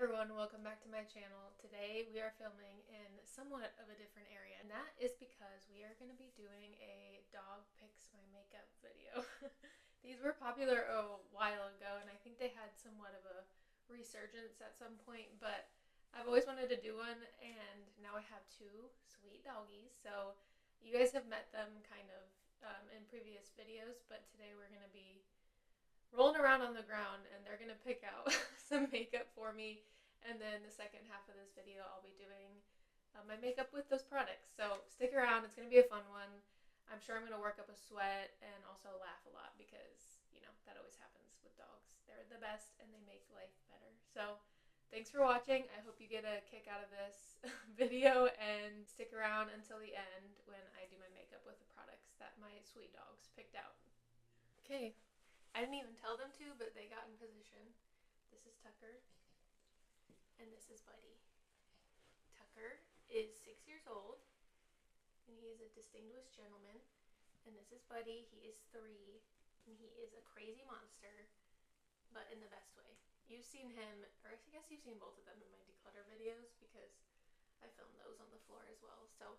everyone, welcome back to my channel. Today we are filming in somewhat of a different area, and that is because we are going to be doing a dog picks my makeup video. These were popular a while ago, and I think they had somewhat of a resurgence at some point, but I've always wanted to do one, and now I have two sweet doggies. So you guys have met them kind of in previous videos, but today we're going to be rolling around on the ground and they're gonna pick out some makeup for me, and then the second half of this video I'll be doing my makeup with those products. So stick around, it's gonna be a fun one. I'm sure I'm gonna work up a sweat and also laugh a lot because, you know, that always happens with dogs. They're the best and they make life better. So thanks for watching. I hope you get a kick out of this video and stick around until the end when I do my makeup with the products that my sweet dogs picked out. Okay. I didn't even tell them to, but they got in position. This is Tucker, and this is Buddy. Tucker is 6 years old, and he is a distinguished gentleman. And this is Buddy. He is 3, and he is a crazy monster, but in the best way. You've seen him, or I guess you've seen both of them in my declutter videos because I filmed those on the floor as well. So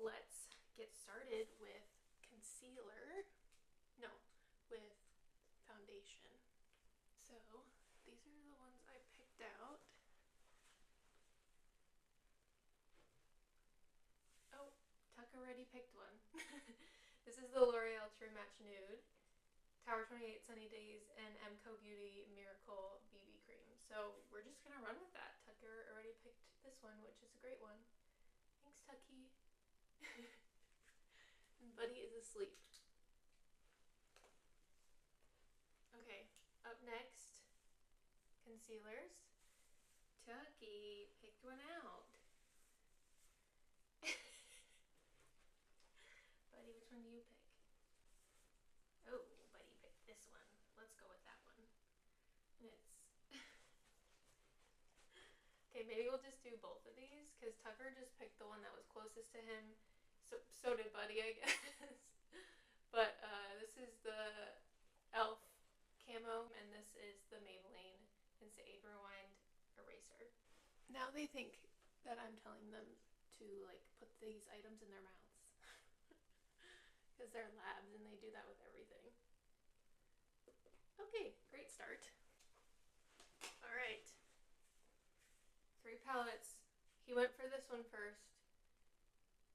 let's get started with concealer. No, with foundation. So these are the ones I picked out. Oh, Tuck already picked one. This is the L'Oreal True Match Nude, Tower 28 Sunny Days, and MCO Beauty Miracle BB Cream. So we're just gonna run with that. Tucker already picked this one, which is a great one. Thanks, Tucky. And Buddy is asleep. Okay, up next, concealers. Tucky picked one out. Buddy, which one do you pick? Oh, Buddy picked this one. Let's go with that one. And it's... Okay, maybe we'll just do both of these, because Tucker just picked the one that was closest to him. So did Buddy, I guess. But this is the e.l.f. Camo, and this is the Maybelline Instant Rewind Eraser. Now they think that I'm telling them to like put these items in their mouths because they're labs and they do that with everything. Okay, great start. All right, 3 palettes. He went for this one first,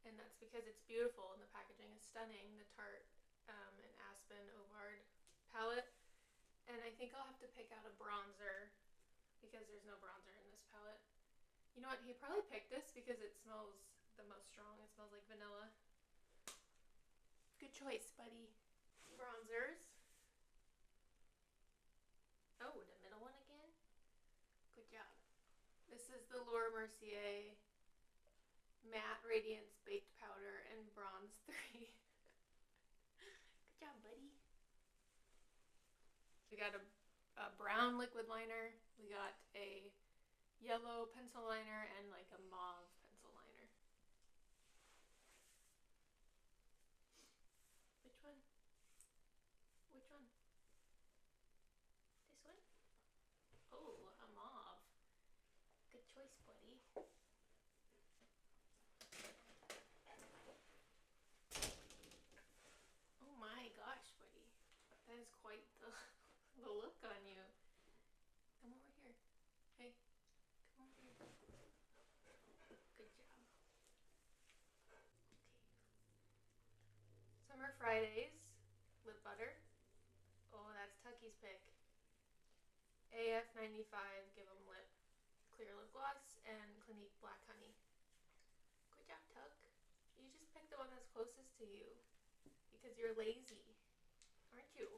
and that's because it's beautiful and the packaging is stunning. The Tarte and Aspen Ovard palette. And I think I'll have to pick out a bronzer because there's no bronzer in this palette. You know what? He probably picked this because it smells the most strong. It smells like vanilla. Good choice, Buddy. Bronzers. Oh, the middle one again? Good job. This is the Laura Mercier Matte Radiance Baked Powder and Bronze 3. Good job, Buddy. We got a brown liquid liner, we got a yellow pencil liner, and like a mauve pencil liner. Which one? Which one? This one? Oh, a mauve. Good choice, Buddy. Oh my gosh, Buddy. That is quite the look on you. Come over here. Hey, come over here. Good job. Okay. Summer Fridays lip butter. Oh, that's Tucky's pick. AF95 Give 'em Lip Clear Lip Gloss and Clinique Black Honey. Good job, Tuck. You just picked the one that's closest to you because you're lazy, aren't you?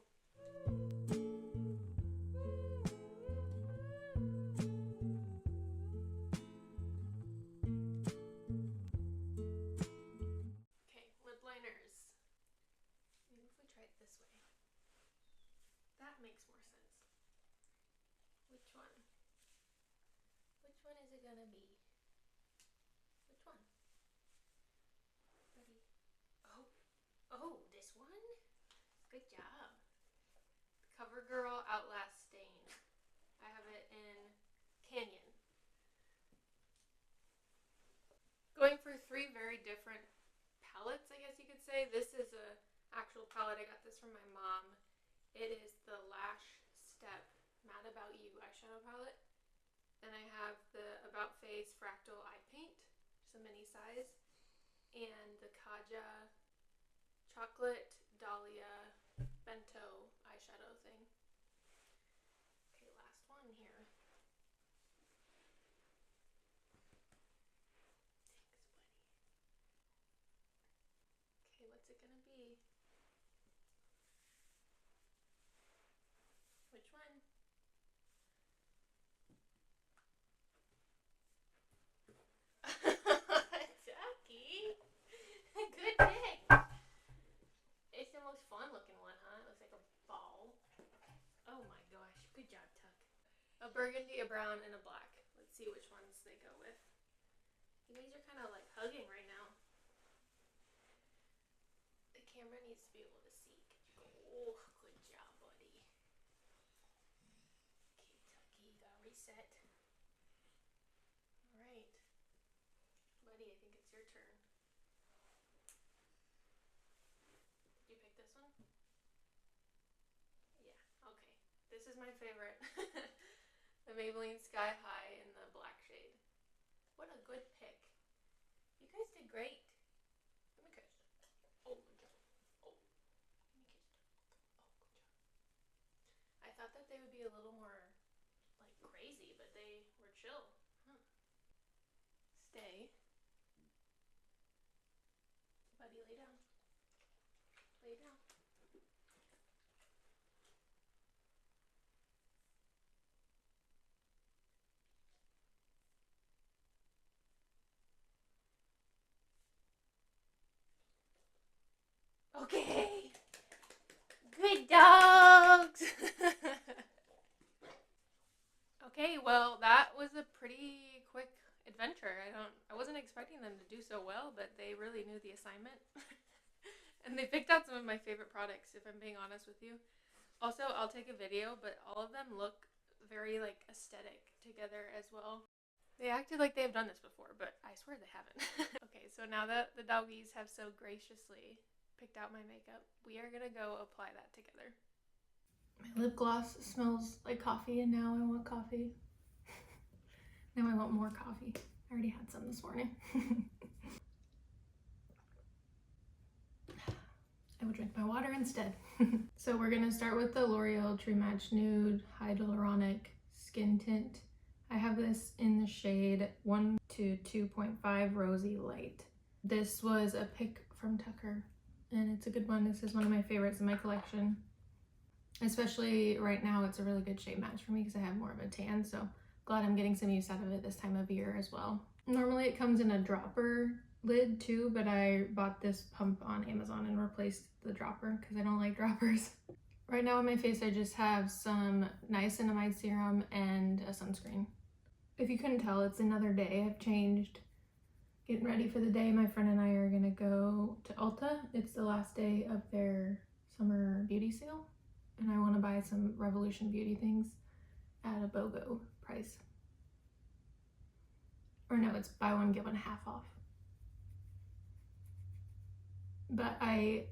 That makes more sense. Which one? Which one is it gonna be? Which one? Ready? Oh, this one? Good job. COVERGIRL Outlast Stain. I have it in Canyon. three very different palettes, I guess you could say. This is a actual palette. I got this from my mom. It is the Lash Step Mad About You eyeshadow palette. Then I have the About Face Fractal Eye Paint, just a mini size, and the Kaja Chocolate Dahlia Bento eyeshadow thing. Okay, last one here. Okay, what's it gonna be? Which one? Jackie! Good pick! It's the most fun looking one, huh? It looks like a ball. Oh my gosh, good job, Tuck. A burgundy, a brown, and a black. Let's see which ones they go with. You guys are kind of like hugging right now. The camera needs to be able to see. Oh, good job, buddy. Okay, Tucky, you gotta reset. Alright. Buddy, I think it's your turn. Did you pick this one? Yeah, okay. This is my favorite. The Maybelline Sky High in the black shade. What a good pick. You guys did great. Let me kiss. Oh, good job. Oh, let me kiss. Oh, good job. I thought that they would be a little more, like, crazy, but they were chill. Huh. Stay. Buddy, lay down. Lay down. Okay. Good dogs. Okay, well, that was a pretty quick adventure. I wasn't expecting them to do so well, but they really knew the assignment. And they picked out some of my favorite products, if I'm being honest with you. Also, I'll take a video, but all of them look very, like, aesthetic together as well. They acted like they've done this before, but I swear they haven't. Okay, so now that the doggies have so graciously picked out my makeup, we are gonna go apply that together. My lip gloss smells like coffee, and now I want coffee. Now I want more coffee. I already had some this morning. I will drink my water instead. So we're gonna start with the L'Oreal True Match Nude Hyaluronic Skin Tint. I have this in the shade 1 to 2.5 Rosy Light. This was a pick from Tucker, and it's a good one. This is one of my favorites in my collection. Especially right now, it's a really good shade match for me because I have more of a tan, so glad I'm getting some use out of it this time of year as well. Normally it comes in a dropper lid too, but I bought this pump on Amazon and replaced the dropper because I don't like droppers. Right now on my face I just have some niacinamide serum and a sunscreen. If you couldn't tell, it's another day. I've changed, getting ready for the day. My friend and I are gonna go to Ulta. It's the last day of their summer beauty sale, and I want to buy some Revolution Beauty things at a BOGO price. Or no, it's buy one, get one half off. But I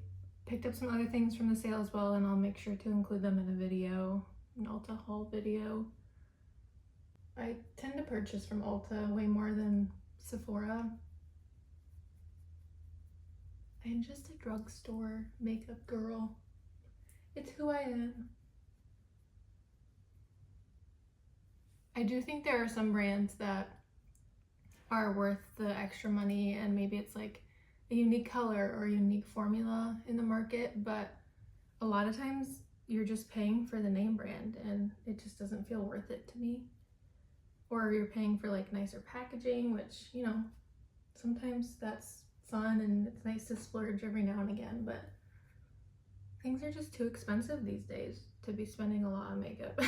picked up some other things from the sale as well, and I'll make sure to include them in a video, an Ulta haul video. I tend to purchase from Ulta way more than Sephora. I'm just a drugstore makeup girl. It's who I am. I do think there are some brands that are worth the extra money, and maybe it's like a unique color or a unique formula in the market, but a lot of times you're just paying for the name brand and it just doesn't feel worth it to me. Or you're paying for like nicer packaging, which, you know, sometimes that's fun and it's nice to splurge every now and again, but things are just too expensive these days to be spending a lot on makeup.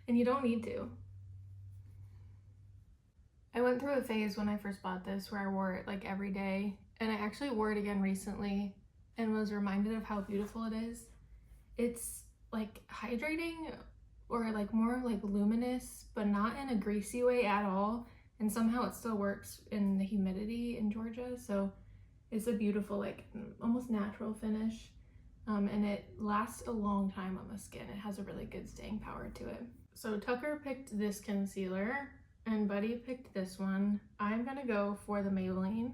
And you don't need to. I went through a phase when I first bought this where I wore it like every day, and I actually wore it again recently and was reminded of how beautiful it is. It's like hydrating, or like more like luminous, but not in a greasy way at all. and somehow it still works in the humidity in Georgia. So it's a beautiful, like almost natural finish. And it lasts a long time on the skin. It has a really good staying power to it. So Tucker picked this concealer and Buddy picked this one. I'm gonna go for the Maybelline.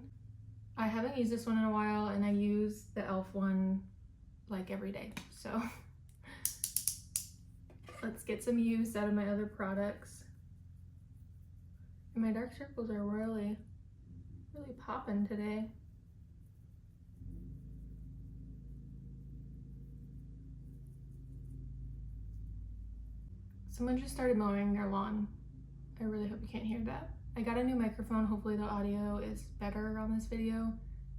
I haven't used this one in a while, and I use the e.l.f. one like every day. So let's get some use out of my other products. And my dark circles are really popping today. Someone just started mowing their lawn. I really hope you can't hear that. I got a new microphone. Hopefully the audio is better on this video,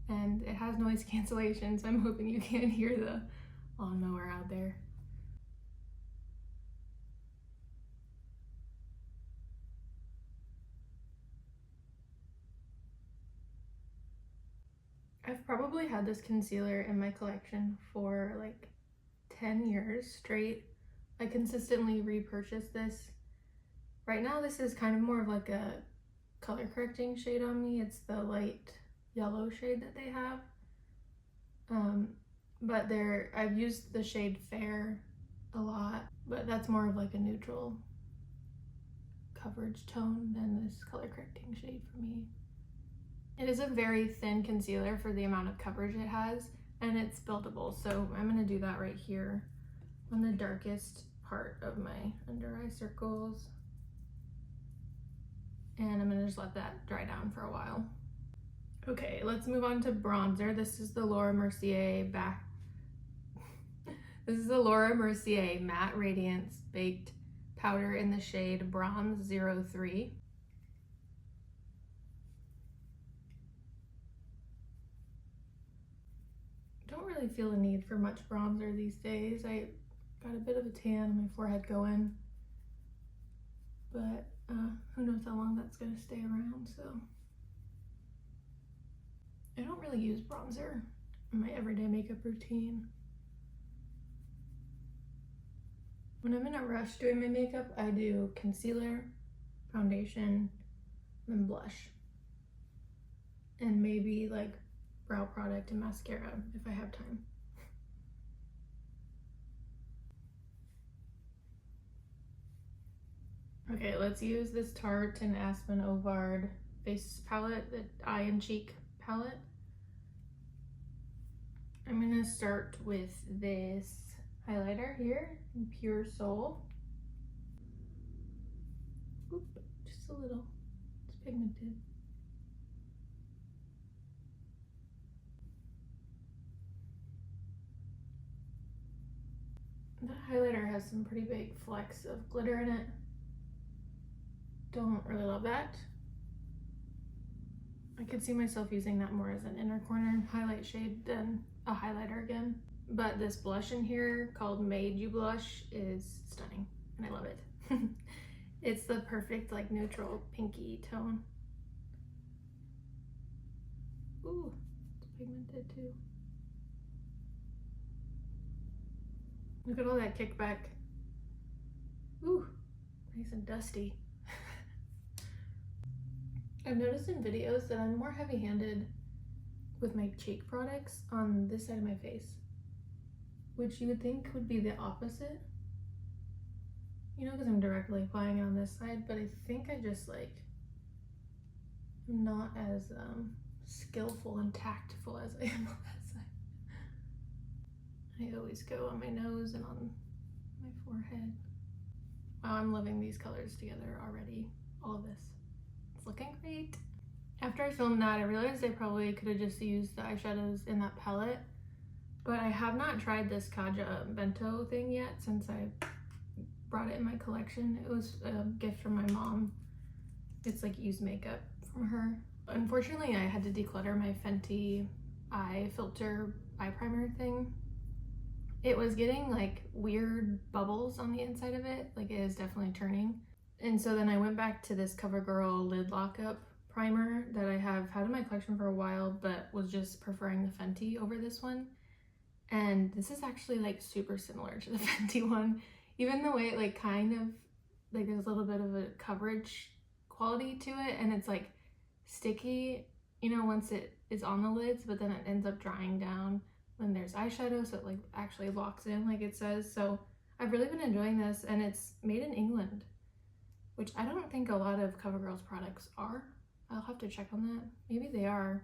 and it has noise cancellation, so I'm hoping you can't hear the lawnmower out there. I've probably had this concealer in my collection for like 10 years straight. I consistently repurchase this. Right now this is kind of more of like a color correcting shade on me. It's the light yellow shade that they have. But I've used the shade Fair a lot, but that's more of like a neutral coverage tone than this color correcting shade for me. It is a very thin concealer for the amount of coverage it has, and it's buildable. So I'm gonna do that right here on the darkest part of my under eye circles. And I'm gonna just let that dry down for a while. Okay, let's move on to bronzer. This is the Laura Mercier This is the Laura Mercier Matte Radiance Baked Powder in the shade Bronze 03. Don't really feel a need for much bronzer these days. I got a bit of a tan on my forehead going, but who knows how long that's gonna stay around, so. I don't really use bronzer in my everyday makeup routine. When I'm in a rush doing my makeup, I do concealer, foundation, then blush. And maybe like brow product and mascara if I have time. Okay, let's use this Tarte and Aspen Ovard face palette, the Eye and Cheek palette. I'm gonna start with this highlighter here in Pure Soul. Oop, just a little, it's pigmented. That highlighter has some pretty big flecks of glitter in it. Don't really love that. I could see myself using that more as an inner corner highlight shade than a highlighter again. But this blush in here called Made You Blush is stunning and I love it. It's the perfect like neutral pinky tone. Ooh, it's pigmented too. Look at all that kickback. Ooh, nice and dusty. I've noticed in videos that I'm more heavy-handed with my cheek products on this side of my face, which you would think would be the opposite, you know, because I'm directly applying it on this side, but I think I just like am not as skillful and tactful as I am on that side. I always go on my nose and on my forehead. Wow, I'm loving these colors together already, all of this. Looking great. After I filmed that, I realized I probably could have just used the eyeshadows in that palette, but I have not tried this Kaja bento thing yet since I brought it in my collection. It was a gift from my mom. It's like used makeup from her. Unfortunately, I had to declutter my Fenty eye filter eye primer thing. It was getting like weird bubbles on the inside of it, like it is definitely turning. And so then I went back to this CoverGirl lid lockup primer that I have had in my collection for a while, but was just preferring the Fenty over this one. And this is actually like super similar to the Fenty one. Even the way it like kind of, like there's a little bit of a coverage quality to it, and it's like sticky, you know, once it is on the lids, but then it ends up drying down when there's eyeshadow, so it like actually locks in like it says. So I've really been enjoying this, and it's made in England, which I don't think a lot of CoverGirl's products are. I'll have to check on that. Maybe they are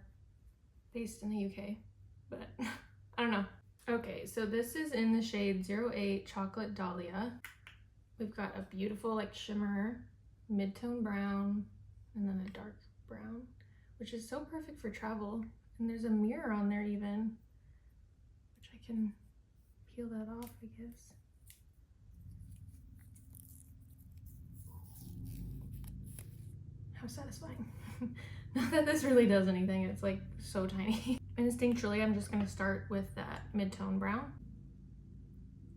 based in the UK, but I don't know. Okay, so this is in the shade 08 Chocolate Dahlia. We've got a beautiful like shimmer, mid-tone brown, and then a dark brown, which is so perfect for travel. And there's a mirror on there even, which I can peel that off, I guess. How satisfying. Not that this really does anything, it's like so tiny. Instinctually, I'm just gonna start with that mid-tone brown,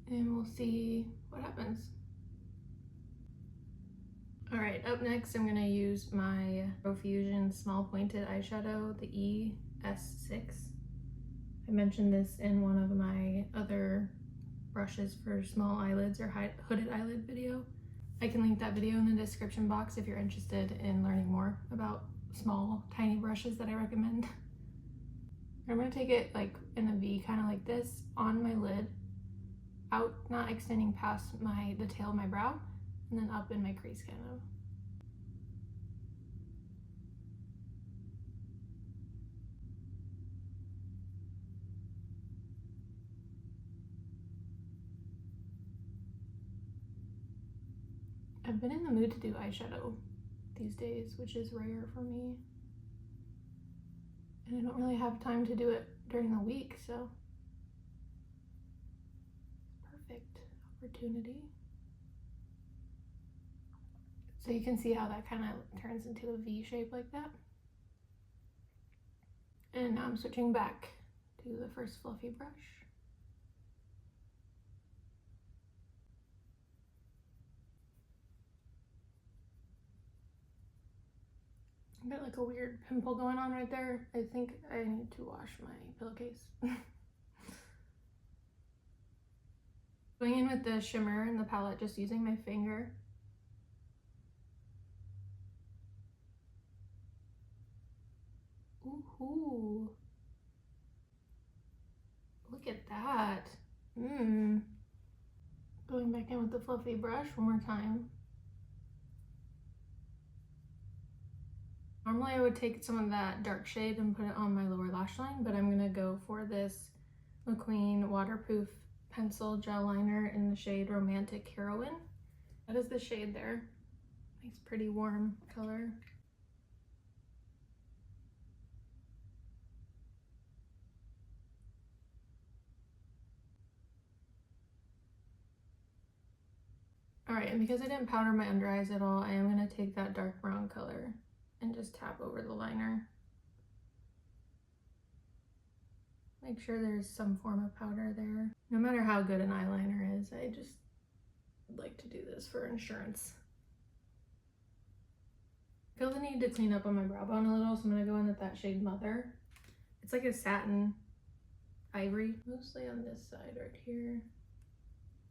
and we'll see what happens. All right, up next, I'm gonna use my Profusion Small Pointed Eyeshadow, the ES6. I mentioned this in one of my other brushes for small eyelids or hooded eyelid video. I can link that video in the description box if you're interested in learning more about small, tiny brushes that I recommend. I'm gonna take it like in a V, kind of like this, on my lid, out, not extending past the tail of my brow, and then up in my crease kind of. I've been in the mood to do eyeshadow these days, which is rare for me. And I don't really have time to do it during the week, so perfect opportunity. So you can see how that kind of turns into a V shape like that. And now I'm switching back to the first fluffy brush. I've got like a weird pimple going on right there. I think I need to wash my pillowcase. Going in with the shimmer in the palette, just using my finger. Ooh, look at that. Going back in with the fluffy brush one more time. Normally I would take some of that dark shade and put it on my lower lash line, but I'm gonna go for this McQueen waterproof pencil gel liner in the shade Romantic Heroine. That is the shade there. Nice pretty warm color. All right, and because I didn't powder my under eyes at all, I am gonna take that dark brown color and just tap over the liner. Make sure there's some form of powder there. No matter how good an eyeliner is, I just like to do this for insurance. I feel the need to clean up on my brow bone a little, so I'm gonna go in with that shade Mother. It's like a satin ivory, mostly on this side right here.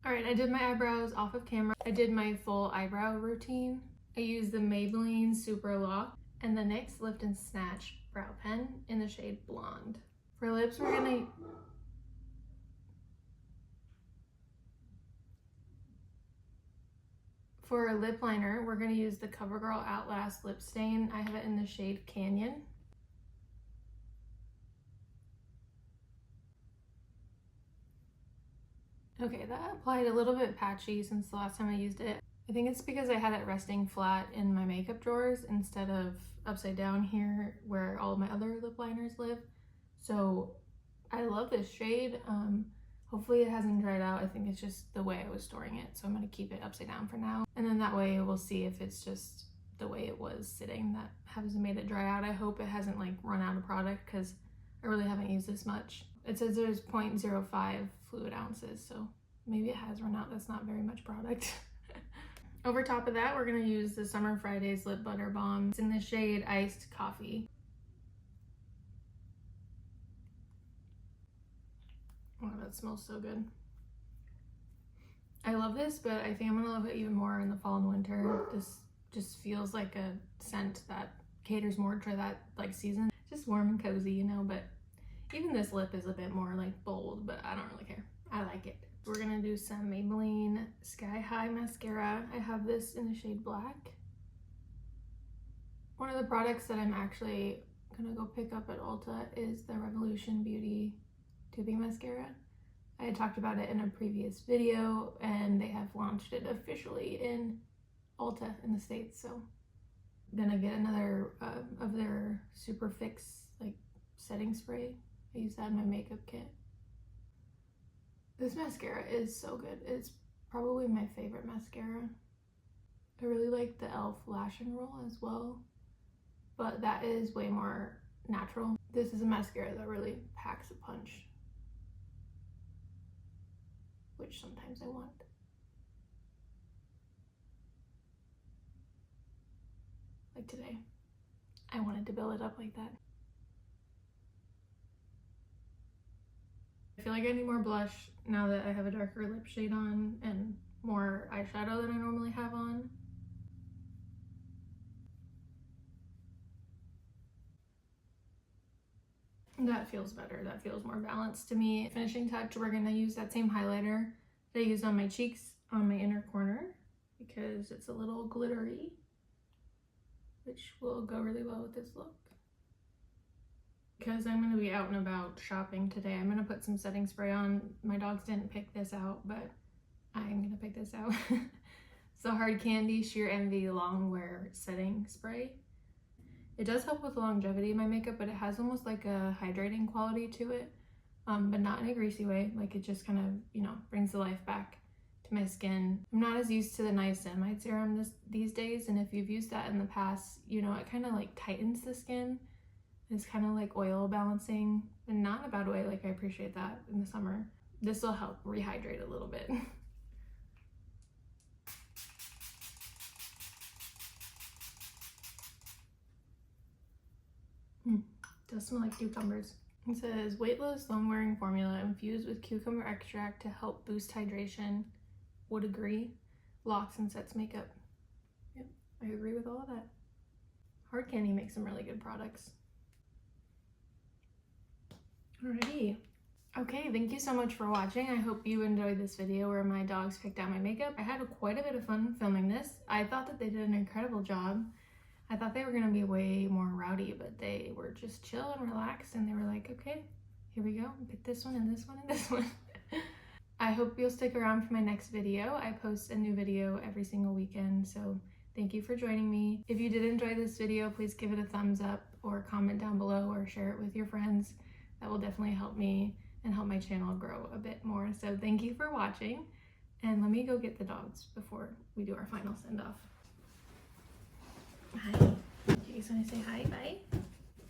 All right, I did my eyebrows off of camera. I did my full eyebrow routine. I used the Maybelline Super Lock and the NYX Lift and Snatch brow pen in the shade Blonde. For lips, we're gonna... For a lip liner, we're gonna use the CoverGirl Outlast Lipstain. I have it in the shade Canyon. Okay, that applied a little bit patchy since the last time I used it. I think it's because I had it resting flat in my makeup drawers instead of upside down here where all my other lip liners live. So I love this shade. Hopefully it hasn't dried out. I think it's just the way I was storing it. So I'm gonna keep it upside down for now. And then that way we'll see if it's just the way it was sitting that hasn't made it dry out. I hope it hasn't like run out of product because I really haven't used this much. It says there's 0.05 fluid ounces, so maybe it has run out. That's not very much product. Over top of that, we're gonna use the Summer Fridays Lip Butter Balm. It's in the shade Iced Coffee. Oh, that smells so good. I love this, but I think I'm gonna love it even more in the fall and winter. This just feels like a scent that caters more to that like season. Just warm and cozy, you know, but even this lip is a bit more like bold, but I don't really care. I like it. We're gonna do some Maybelline Sky High mascara. I have this in the shade black. One of the products that I'm actually gonna go pick up at Ulta is the Revolution Beauty Tubing Mascara. I had talked about it in a previous video, and they have launched it officially in Ulta in the States, so I'm gonna get another of their Super Fix like setting spray. I use that in my makeup kit. This mascara is so good. It's probably my favorite mascara. I really like the e.l.f. Lash and Roll as well, but that is way more natural. This is a mascara that really packs a punch, which sometimes I want. Like today, I wanted to build it up like that. I feel like I need more blush now that I have a darker lip shade on and more eyeshadow than I normally have on. That feels better. That feels more balanced to me. Finishing touch, we're gonna use that same highlighter that I used on my cheeks on my inner corner because it's a little glittery, which will go really well with this look. Because I'm going to be out and about shopping today, I'm going to put some setting spray on. My dogs didn't pick this out, but I'm going to pick this out. It's the Hard Candy Sheer Envy Long Wear Setting Spray. It does help with longevity in my makeup, but it has almost like a hydrating quality to it, but not in a greasy way. Like it just kind of, you know, brings the life back to my skin. I'm not as used to the niacinamide serum these days, and if you've used that in the past, you know, it kind of like tightens the skin. It's kind of like oil balancing, and not in a bad way. Like I appreciate that in the summer. This will help rehydrate a little bit. Does smell like cucumbers. It says weightless long wearing formula infused with cucumber extract to help boost hydration. Would agree. Locks and sets makeup. Yep, I agree with all of that. Hard Candy makes some really good products. Alrighty. Okay, thank you so much for watching. I hope you enjoyed this video where my dogs picked out my makeup. I had quite a bit of fun filming this. I thought that they did an incredible job. I thought they were gonna be way more rowdy, but they were just chill and relaxed, and they were like, okay, here we go. Pick this one and this one and this one. I hope you'll stick around for my next video. I post a new video every single weekend, so thank you for joining me. If you did enjoy this video, please give it a thumbs up or comment down below or share it with your friends. That will definitely help me and help my channel grow a bit more. So thank you for watching, and let me go get the dogs before we do our final send-off. Hi. Do you guys want to say hi? Bye.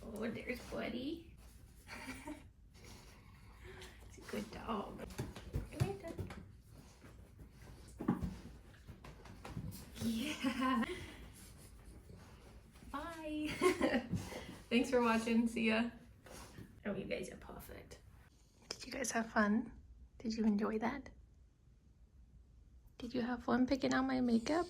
Oh, there's Buddy. It's a good dog. Come here, Dad. Yeah. Bye. Thanks for watching. See ya. Oh, you guys are perfect. Did you guys have fun? Did you enjoy that? Did you have fun picking out my makeup?